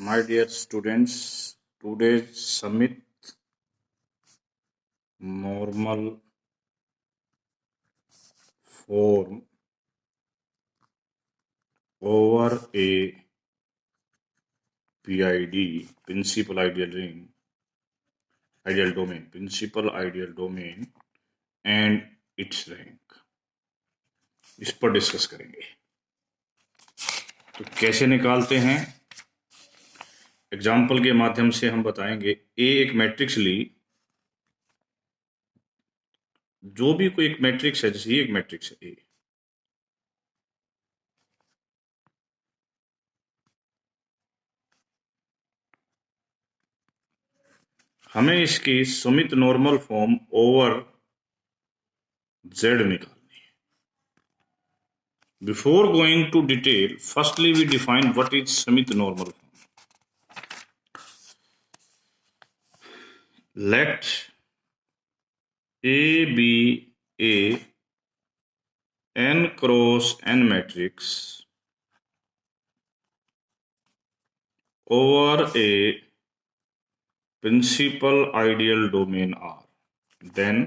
My dear students, today's Smith normal form over a PID, principal ideal ring, ideal domain, principal ideal domain and its rank, इस पर discuss करेंगे। तो कैसे निकालते हैं, example के माध्यम से हम बताएंगे। ए एक मैट्रिक्स ली, जो भी कोई एक मैट्रिक्स है, जैसे ये एक मैट्रिक्स है ए, हमें इसकी Smith normal form over z निकालनी है। Before going to detail, firstly we define what is Smith normal form. Let A be a n cross n matrix over a principal ideal domain R. Then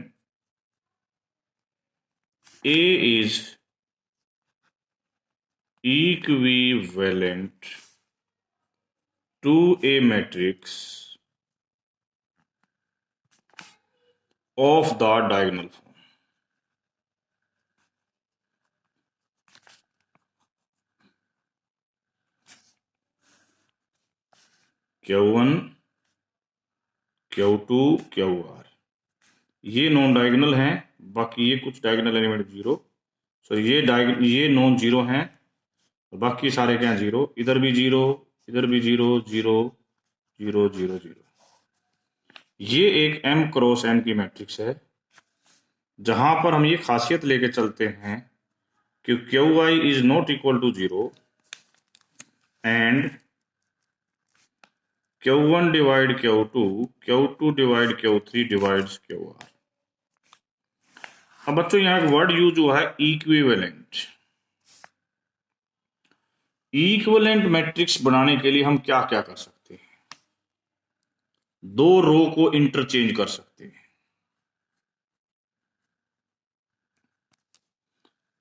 A is equivalent to a matrix of the diagonal form. Q1, Q2, QR ये non diagonal हैं, बाकी ये कुछ diagonal element zero, सो ये non zero हैं, बाकी सारे क्या हैं जीरो, इधर भी जीरो, इधर भी zero, zero zero zero zero. ये एक m क्रॉस n की मैट्रिक्स है, जहां पर हम ये खासियत लेके चलते हैं कि QI is not equal to zero and Q1 divide Q2, Q2 divide Q3 divides QR। अब बच्चों यहां एक वर्ड यूज हुआ है इक्विवेलेंट। इक्विवेलेंट मैट्रिक्स बनाने के लिए हम क्या क्या कर सकते हैं, दो रो को इंटरचेंज कर सकते हैं,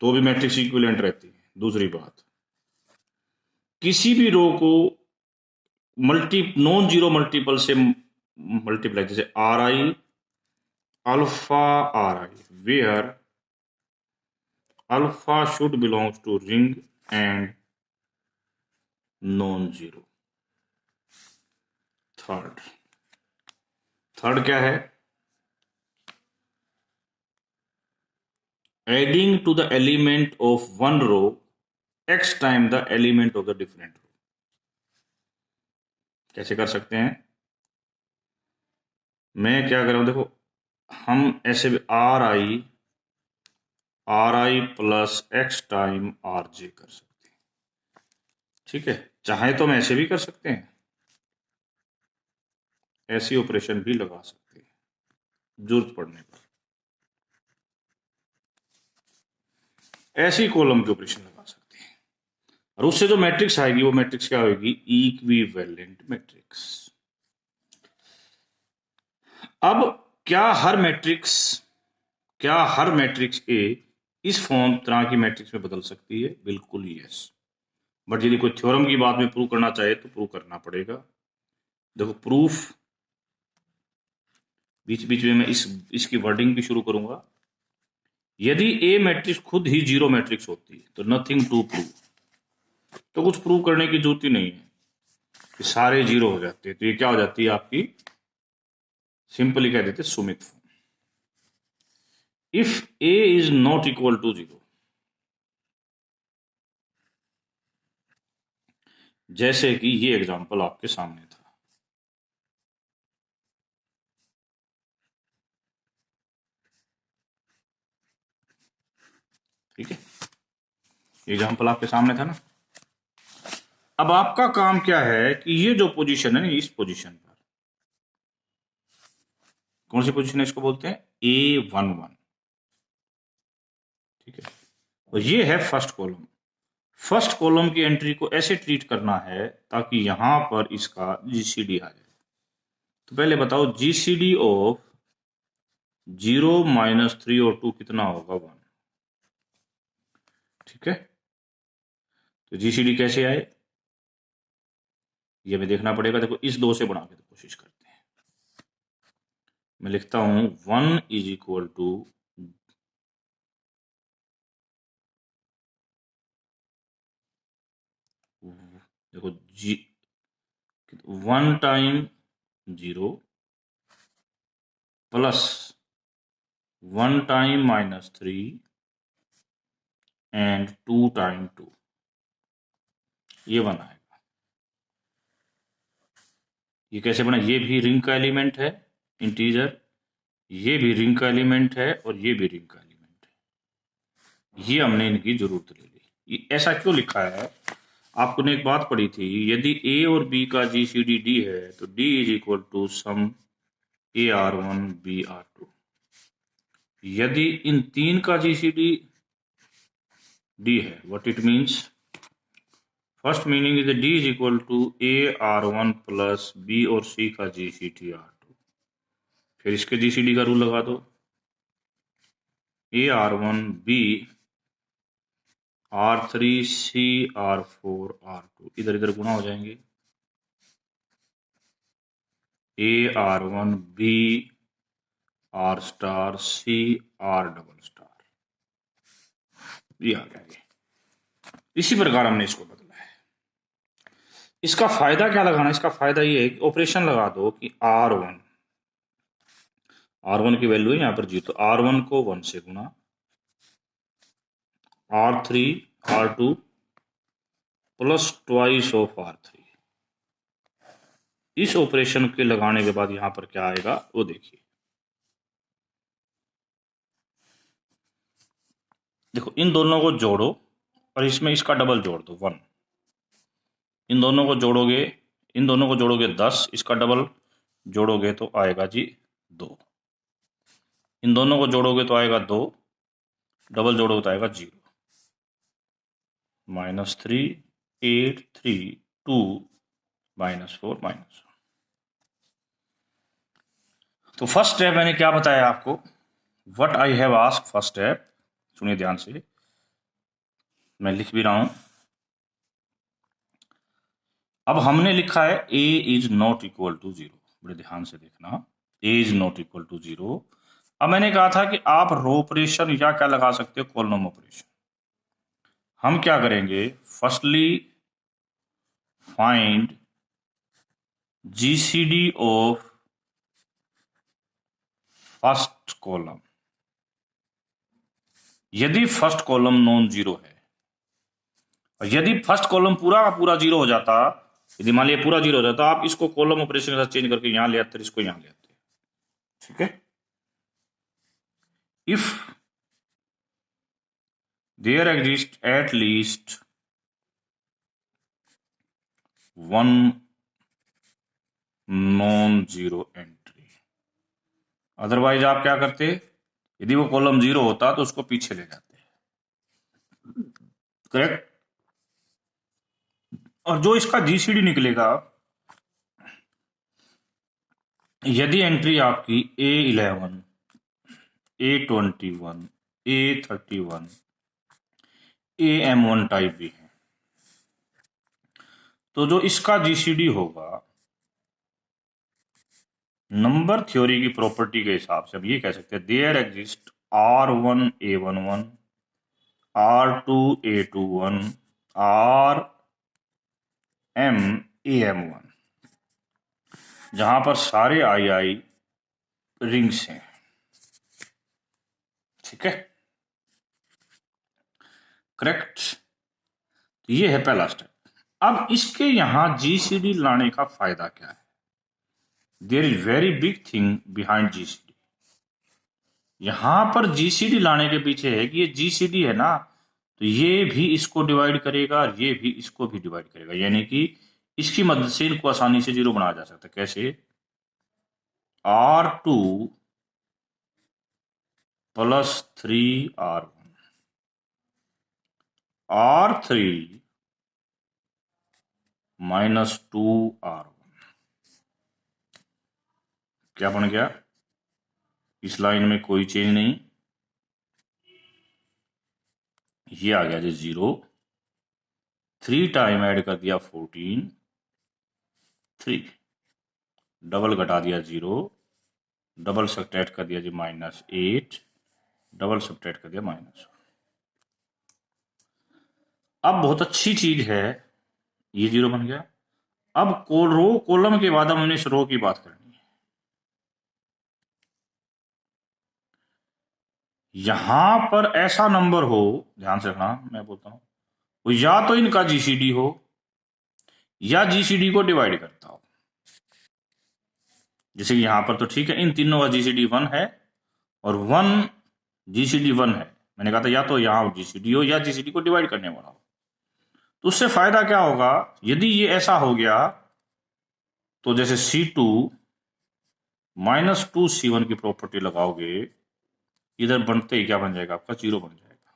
तो भी मैट्रिक्स इक्विवेलेंट रहती है। दूसरी बात, किसी भी रो को नॉन जीरो मल्टीपल से मल्टीप्लाई, जैसे R I alpha R I, where alpha should belongs to ring and non zero. Third क्या है, adding to the element of one row x time the element of the different row. कैसे कर सकते हैं, मैं क्या कर रहा हूं, देखो हम ऐसे भी are I plus x time R J कर सकते हैं, ठीक है। चाहे तो हम ऐसे भी कर सकते हैं, ऐसी ऑपरेशन भी लगा सकते हैं जरूरत पड़ने पर, ऐसी कॉलम की ऑपरेशन लगा सकते हैं, और उससे जो मैट्रिक्स आएगी वो मैट्रिक्स क्या होगी, इक्विवेलेंट मैट्रिक्स। अब क्या हर मैट्रिक्स ए इस फॉर्म तरह की मैट्रिक्स में बदल सकती है? बिल्कुल यस। बट यदि कोई थ्योरम की बात में प्रूव करना चाहे तो प्रूव करना पड़ेगा। देखो प्रूफ बीच बीच में मैं इसकी वर्डिंग भी शुरू करूंगा। यदि ए मैट्रिक्स खुद ही जीरो मैट्रिक्स होती है तो नथिंग टू प्रूव, तो कुछ प्रूव करने की जरूरत ही नहीं है, कि सारे जीरो हो जाते हैं, तो ये क्या हो जाती है आपकी, सिंपली कह देते Smith form. If a is not equal to zero, जैसे कि ये एग्जांपल आपके सामने था, ठीक है, एग्जांपल आपके सामने था ना। अब आपका काम क्या है कि ये जो पोजीशन है ना, इस पोजीशन पर, कौन सी पोजीशन है, इसको बोलते हैं A11, ठीक है, और ये है फर्स्ट कॉलम। फर्स्ट कॉलम की एंट्री को ऐसे ट्रीट करना है ताकि यहां पर इसका जीसीडी आ जाए। तो पहले बताओ जीसीडी ऑफ 0 - 3 और 2 कितना होगा? 1। ठीक है, तो जीसीडी कैसे आए ये हमें देखना पड़ेगा। देखो इस 2 से बना के तो कोशिश करते हैं। मैं लिखता हूं 1 = देखो जी 1 time 0 plus 1 time -3 and 2 time 2, ये 1 आएगा। ये कैसे बना? ये भी रिंग का एलिमेंट है इंटीजर, ये भी रिंग का एलिमेंट है और ये भी रिंग का एलिमेंट है। ये हमने इनकी जरूरत ले ली। ये ऐसा क्यों लिखा है? आपको ने एक बात पढ़ी थी, यदि ए और बी का जीसीडी डी है तो डी = सम AR1 BR2। यदि इन 3 का जीसीडी डी है, what it means? First meaning is D = AR1 plus B और सी का जीसीडी R2। फिर इसके जीसीडी का रूल लगा दो, AR1 B R3 C R4 R2, इधर इधर गुणा हो जाएंगे। AR1 B R star C R double star, ये आ गया। ये इसी प्रकार हमने इसको बदला है। इसका फायदा क्या लगाना? इसका फायदा ये है कि ऑपरेशन लगा दो कि R1 की वैल्यू है यहां पर 0, तो R1 को 1 से गुणा, R3 R2 plus twice of R3। इस ऑपरेशन के लगाने के बाद यहां पर क्या आएगा वो देखिए। देखो इन दोनों को जोड़ो और इसमें इसका डबल जोड़ दो 1। इन दोनों को जोड़ोगे, इन दोनों को जोड़ोगे 10, इसका डबल जोड़ोगे तो आएगा जी 2। इन दोनों को जोड़ोगे तो आएगा 2, डबल जोड़ोगे तो आएगा 0। -3 8 3 2 -4 -1। तो फर्स्ट स्टेप मैंने क्या बताया आपको? What I have asked first step, सुनिए ध्यान से, मैं लिख भी रहा हूं। अब हमने लिखा है a is not equal to 0, बड़े ध्यान से देखना, a is not equal to 0। अब मैंने कहा था कि आप रो ऑपरेशन या क्या लगा सकते हो, कॉलम ऑपरेशन। हम क्या करेंगे? Firstly find GCD of first column. यदि फर्स्ट कॉलम नॉन जीरो है, और यदि फर्स्ट कॉलम पूरा का पूरा 0 हो जाता, यदि मान लिया पूरा 0 हो जाता, आप इसको कॉलम ऑपरेशन के साथ चेंज करके यहां ले आते, इसको यहां ले आते। ठीक है, if there exist at least one non zero entry, otherwise आप क्या करते? यदि वो कॉलम 0 होता तो उसको पीछे ले जाते। करेक्ट। और जो इसका जीसीडी निकलेगा, यदि एंट्री आपकी A11 A21 A31 AM1 type भी है, तो जो इसका जीसीडी होगा, नंबर थ्योरी की प्रॉपर्टी के हिसाब से हम ये कह सकते हैं, there exist R1 A11 R2 A21 RM AM1, जहां पर सारे आई रिंग्स हैं। ठीक है, करेक्ट। ये है पहला स्टेप। अब इसके यहां जीसीडी लाने का फायदा क्या है? There is very big thing behind GCD. यहां पर जीसीडी लाने के पीछे है कि ये जीसीडी है ना, तो ये भी इसको डिवाइड करेगा और ये भी इसको भी डिवाइड करेगा, यानी कि इसकी मदद से इनको आसानी से 0 बनाया जा सकता है। कैसे? R2 + 3R1 R3 minus 2R1 क्या बन गया? इस लाइन में कोई चेंज नहीं, ये आ गया जी 0। 3 टाइम ऐड कर दिया 14, 3 डबल घटा दिया 0, डबल सब्ट्रैक्ट कर दिया जी -8, डबल सब्ट्रैक्ट कर दिया -1। अब बहुत अच्छी चीज है, ये 0 बन गया। अब रो कॉलम के बाद हमने इस रो की बात करनी है। यहां पर ऐसा नंबर हो, ध्यान से रखना मैं बोलता हूं, वो या तो इनका जीसीडी हो या जीसीडी को डिवाइड करता हो। जैसे कि यहां पर तो ठीक है, इन तीनों का जीसीडी 1 है और 1 जीसीडी 1 है। मैंने कहा था या तो यहां जीसीडी हो या जीसीडी को डिवाइड करने वाला हो। तो उससे फायदा क्या होगा, यदि ये ऐसा हो गया तो जैसे C2 -2C1 की प्रॉपर्टी लगाओगे, इधर बनते ही क्या बन जाएगा आपका 0 बन जाएगा।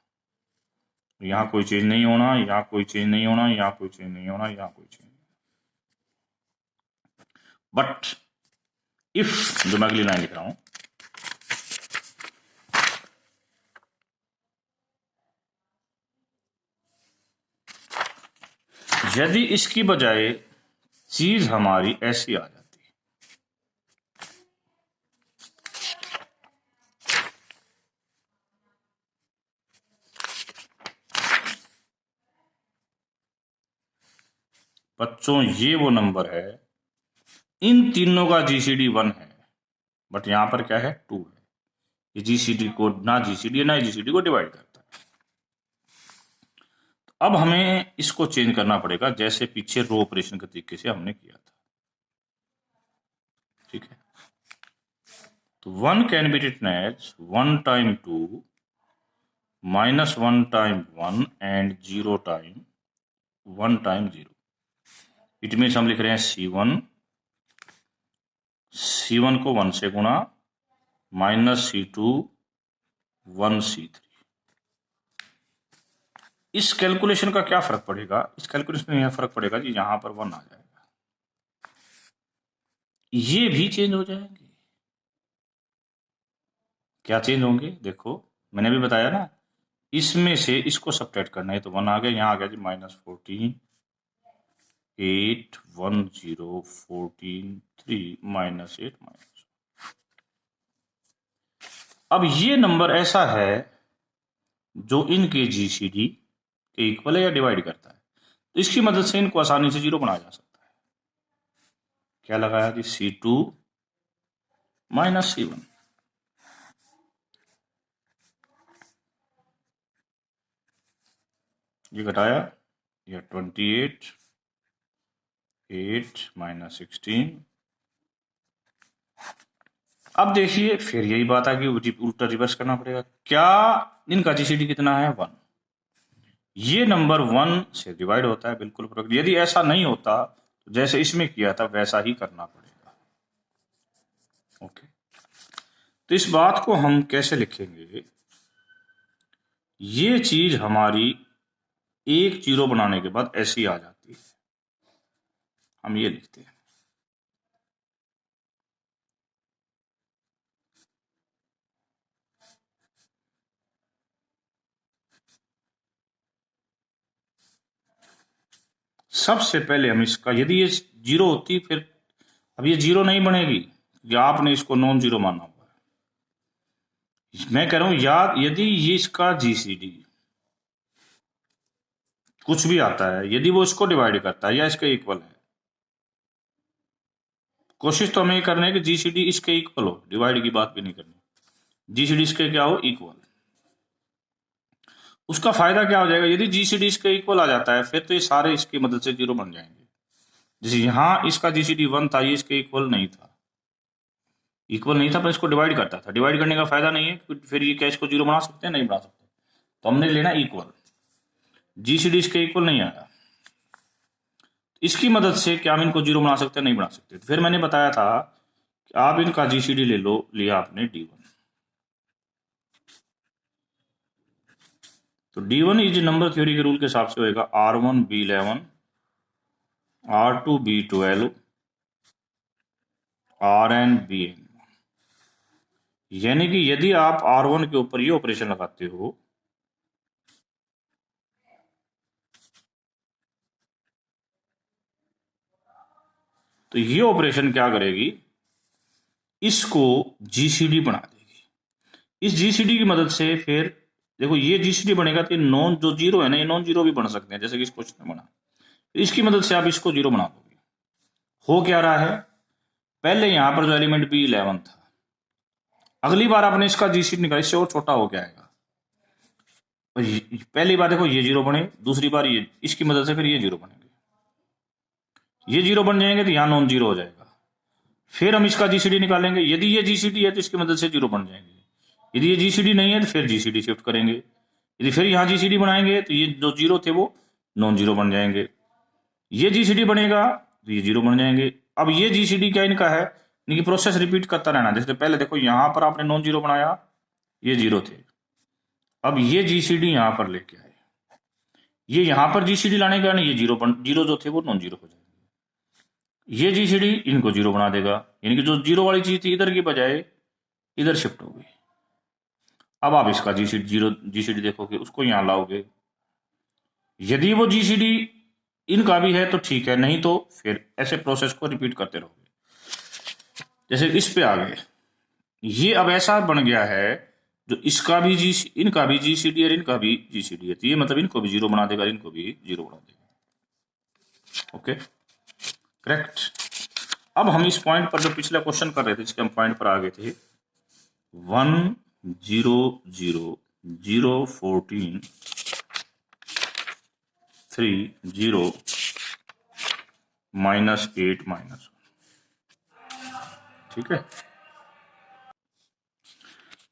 यहां कोई चेंज नहीं होना, यहां कोई चेंज नहीं होना, यहां कोई चेंज नहीं होना, यहां कोई चेंज नहीं। बट इफ, जो मैं अगली लाइन लिख रहा हूं, यदि इसकी बजाय चीज हमारी ऐसी आ जाती, बच्चों ये वो नंबर है, इन तीनों का जीसीडी 1 है, बट यहां पर क्या है 2 है। ये जीसीडी को ना जीसीडी ना जीसीडी को डिवाइड करता है। तो अब हमें इसको चेंज करना पड़ेगा, जैसे पीछे रो ऑपरेशन के तरीके से हमने किया था। ठीक है, तो 1 can be written as 1 time 2 -1 time 1 and 0 time 1 time 0। It means हम लिख रहे हैं C1 को 1 से गुणा -C2 1C3। इस कैलकुलेशन का क्या फर्क पड़ेगा? इस कैलकुलेशन में यह फर्क पड़ेगा जी, यहां पर 1 आ जाएगा, ये भी चेंज हो जाएंगे। क्या चेंज होंगे? देखो मैंने भी बताया ना, इसमें से इसको सब्ट्रैक्ट करना है, तो 1 आ गया, यहां आ गया जी -14 8 1 0 14 3 -8 -। अब ये नंबर ऐसा है जो इनके जीसीडी के इक्वल है या डिवाइड करता है, तो इसकी मदद से इनको आसानी से 0 बनाया जा सकता है। क्या लगाया जी? C2 -C1। ये घटाया, ये 28 8 -16। अब देखिए फिर यही बात आ गई, उल्टा रिवर्स करना पड़ेगा। क्या इनका जीसीडी कितना है? 1। ये नंबर 1 से डिवाइड होता है, बिल्कुल करेक्ट। यदि ऐसा नहीं होता तो जैसे इसमें किया था वैसा ही करना पड़ेगा। ओके, तो इस बात को हम कैसे लिखेंगे? ये चीज हमारी एक 0 बनाने के बाद ऐसी आ जाती है, हम ये लिखते हैं। सबसे पहले हम इसका, यदि ये 0 होती, फिर अब ये 0 नहीं बनेगी, या आपने इसको नॉन 0 माना हुआ है। मैं कह रहा हूं याद, यदि ये इसका जीसीडी कुछ भी आता है, यदि वो इसको डिवाइड करता है या इसके इक्वल है, कोशिश तो हमें ये करनी है कि जीसीडी इसके इक्वल हो, डिवाइड की बात भी नहीं करनी। जीसीडी इसके क्या हो? इक्वल। उसका फायदा क्या हो जाएगा? यदि जीसीडी इसके इक्वल आ जाता है, फिर तो ये सारे इसकी मदद से 0 बन जाएंगे। जैसे यहां इसका जीसीडी 1 था, ये इसके इक्वल नहीं था, पर इसको डिवाइड करता था। डिवाइड करने का फायदा नहीं है, फिर ये क्या इसको 0 बना सकते हैं? नहीं बना सकते। तो हमने लेना इक्वल, जीसीडी इसके इक्वल नहीं आया, इसकी मदद से क्या हम इनको 0 बना सकते हैं? नहीं बना सकते। तो फिर मैंने बताया था कि आप इनका जीसीडी ले लो, लिया आपने D1। तो D1 इज नंबर थ्योरी के रूल के हिसाब से होएगा R1 B11 R2 B12 Rn Bn, यानी कि यदि आप R1 के ऊपर ये ऑपरेशन लगाते हो तो ये ऑपरेशन क्या करेगी, इसको जीसीडी बना देगी। इस जीसीडी की मदद से फिर देखो ये जीसीडी बनेगा तो नॉन जो जीरो है ना, ये नॉन जीरो भी बन सकते हैं, जैसे कि इस क्वेश्चन में बना। इसकी मदद से आप इसको जीरो बना दोगे। हो क्या रहा है, पहले यहां पर जो एलिमेंट B11 था, अगली बार आपने इसका जीसीडी निकाला, इससे और छोटा हो क्या आएगा। पहली बार देखो ये जीरो बने, दूसरी बार ये, इसकी मदद से फिर ये जीरो बनेंगे, ये जीरो बन जाएंगे तो यहां नॉन जीरो हो जाएगा। फिर हम इसका जीसीडी निकालेंगे, यदि ये जीसीडी है तो इसकी मदद से जीरो बन जाएंगे, यदि ये जीसीडी नहीं है तो फिर जीसीडी शिफ्ट करेंगे, यदि फिर यहां जीसीडी बनाएंगे तो ये जो जीरो थे वो नॉन जीरो बन जाएंगे, ये जीसीडी बनेगा तो ये जीरो बन जाएंगे। अब ये जीसीडी क्या इनका है, इनकी प्रोसेस रिपीट करता रहना। जैसे पहले देखो यहां पर आपने नॉन जीरो बनाया, ये जीरो थे, अब ये जीसीडी यहां पर लेके आए, ये यहां पर जीसीडी लाने के कारण ये जीरो जो थे वो नॉन जीरो हो जाएंगे, ये जीसीडी इनको जीरो बना देगा, यानी कि जो जीरो वाली चीज थी इधर की बजाय इधर शिफ्ट हो गई। अब आप इसका जीसीडी देखोगे, उसको यहां लाओगे, यदि वो जीसीडी इनका भी है तो ठीक है, नहीं तो फिर ऐसे प्रोसेस को रिपीट करते रहोगे। जैसे इस पे आ गए, ये अब ऐसा बन गया है जो इसका भी इनका भी जीसीडी और इनका भी जीसीडी है, तो ये मतलब इनको भी जीरो बना देगा, इनको भी जीरो बना देगा। Okay, correct. अब हम इस पॉइंट पर जो पिछला क्वेश्चन कर रहे थे, जिसके हम पॉइंट पर आ गए थे, 1 0 0 0 14 3 0 -8 -1, ठीक है।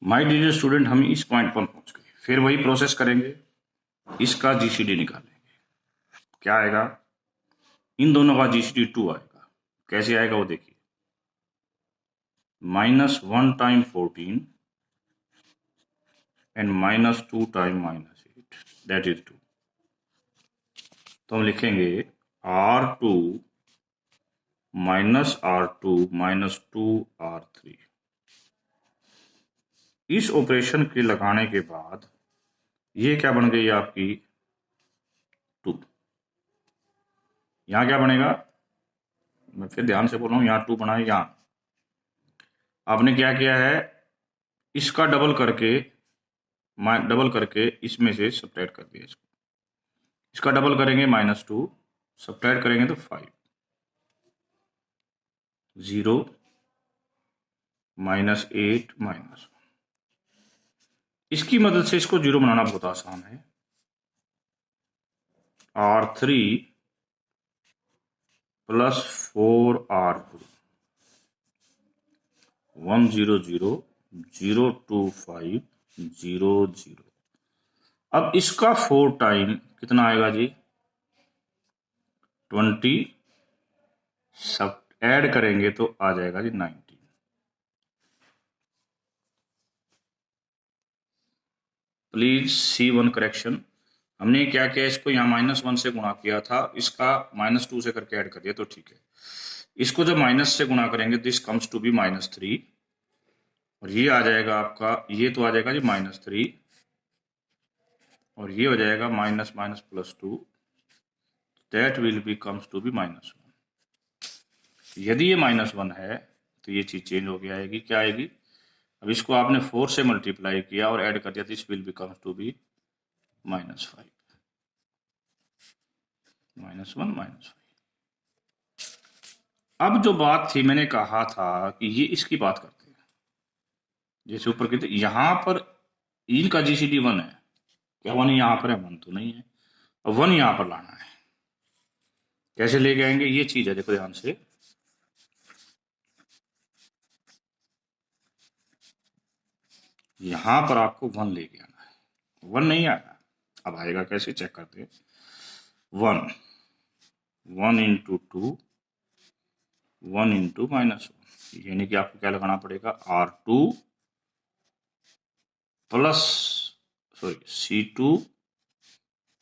माय डियर स्टूडेंट, हम इस पॉइंट पर पहुंच गए, फिर वही प्रोसेस करेंगे, इसका जीसीडी निकालेंगे, क्या आएगा, इन दोनों का जीसीडी 2 आएगा। कैसे आएगा वो देखिए, -1 time 14 and -2 time -8, that is 2। तो हम लिखेंगे R2 -R2 -2 R3। इस ऑपरेशन के लगाने के बाद ये क्या बन गई आपकी 2। यहां क्या बनेगा, मैं फिर ध्यान से बोल रहा हूं, यहां 2 बना है, यहां आपने क्या किया है, इसका डबल करके इसमें से सब्ट्रैक्ट कर दिया, इसका डबल करेंगे -2, सब्ट्रैक्ट करेंगे तो 5 0 -8 -1। इसकी मदद से इसको जीरो बनाना बहुत आसान है। R3 + 4 R2 1 0 0 0 2 5 0 0। अब इसका 4 टाइम कितना आएगा जी, 20, सब ऐड करेंगे तो आ जाएगा जी 19। प्लीज सी वन करेक्शन, हमने क्या किया, इसको यहाँ -1 से गुणा किया था, इसका -2 से करके ऐड कर दिया तो ठीक है। इसको जब माइनस से गुणा करेंगे दिस कम्स टू बी -3, और ये आ जाएगा आपका, ये तो आ जाएगा जी -3, और ये हो जाएगा -+2, that will be comes to be -1। यदि ये -1 है तो ये चीज चेंज हो गया आएगी, क्या आएगी, अब इसको आपने 4 से मल्टीप्लाई किया और ऐड कर दिया, this will be comes to be -5 -1 -5। अब जो बात थी, मैंने कहा था कि ये इसकी बात करते हैं, जैसे ऊपर कहते यहां पर इनका जीसीडी 1 है, क्या 1 यहां पर है, 1 तो नहीं है, अब 1 यहां पर लाना है, कैसे लेके आएंगे, ये चीज है, देखो ध्यान से, यहां पर आपको 1 लेके आना है, 1 नहीं आया, अब आएगा कैसे, चेक करते हैं, 1 1 × 2 1 × -1, यानी कि आपको क्या लगाना पड़ेगा, R2 + C2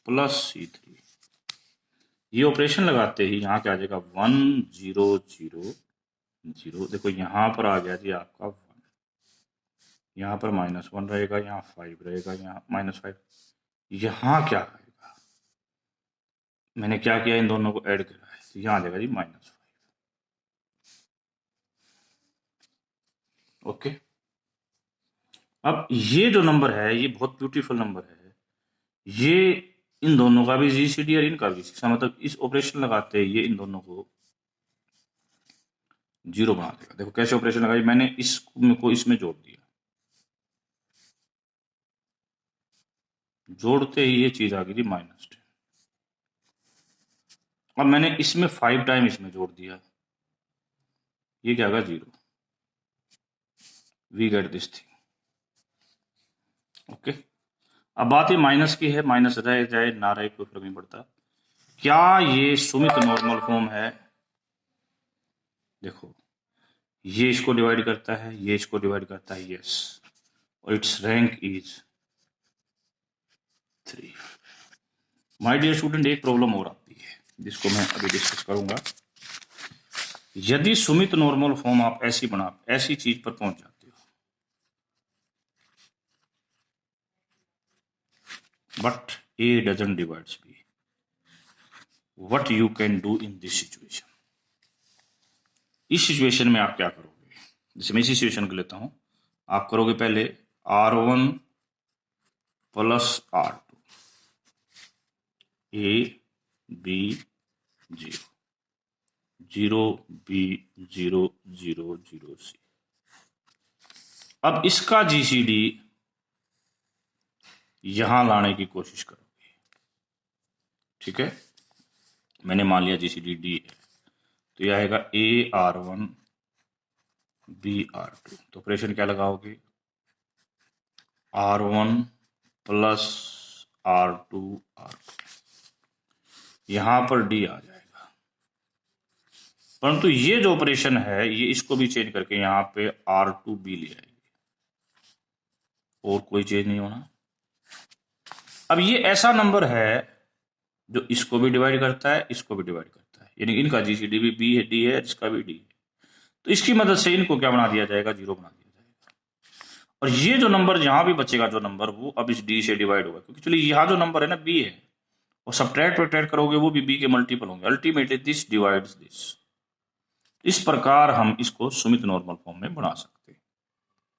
प्लस C3। ये ऑपरेशन लगाते ही यहाँ क्या आ जाएगा 1 0 0 0। देखो यहाँ पर आ गया जी आपका 1, यहाँ पर -1 रहेगा, यहाँ 5 रहेगा, यहाँ -5। यहाँ क्या आएगा, मैंने क्या किया, इन दोनों को ऐड करा है, तो यहाँ आ जाएगा जी -5। ओके, अब ये जो नंबर है ये बहुत ब्यूटीफुल नंबर है, ये इन दोनों का भी जीसीडी और इनका भी, इसका मतलब इस ऑपरेशन लगाते ये इन दोनों को 0 बना देगा। देखो कैसे ऑपरेशन लगाई, मैंने इसको इसमें जोड़ दिया, जोड़ते ही ये चीज आ गई थी -10। और मैंने इसमें 5 टाइम इसमें जोड़ दिया, ये क्या होगा 0। We get this thing. Okay, अब बात ये माइनस की है, माइनस रह जाए ना रहे कोई फर्क नहीं पड़ता। क्या ये सुमित नॉर्मल फॉर्म है? देखो ये इसको डिवाइड करता है, ये इसको डिवाइड करता है, यस, और it's rank is 3। My dear student, एक प्रॉब्लम और आती है जिसको मैं अभी डिस्कस करूंगा। यदि सुमित नॉर्मल फॉर्म आप ऐसी बना, ऐसी चीज पर पहुंच जाते हो, but A doesn't divides B, what you can do in this situation? इस सिचुएशन में आप क्या करोगे? जैसे मैं इसी सिचुएशन को लेता हूं, आप करोगे पहले R1 + R2 A B 0 0 B 0 0 0 C। अब इसका जीसीडी यहां लाने की कोशिश करोगे, ठीक है। मैंने मान लिया जीसीडी D है, तो यह आएगा A R1 B R2। तो ऑपरेशन क्या लगाओगे, R1 + R2 R2, यहां पर D आ जाएगा। परंतु ये जो ऑपरेशन है ये इसको भी चेंज करके यहां पे R2B ले आएगी, और कोई चेंज नहीं होना। अब ये ऐसा नंबर है जो इसको भी डिवाइड करता है, इसको भी डिवाइड करता है, यानी इनका जीसीडी भी B है, D है, इसका भी D है। तो इसकी मदद से इनको क्या बना दिया जाएगा, 0 बना दिया जाएगा। और ये जो नंबर जहां भी बचेगा जो नंबर, वो अब इस D से डिवाइड होगा, क्योंकि चलिए यहाँ जो नंबर है ना B है, और सब्ट्रैक्ट करोगे वो भी B के मल्टीपल होंगे। Ultimately this divides this. इस प्रकार हम इसको सुमित नॉर्मल फॉर्म में बना सकते हैं।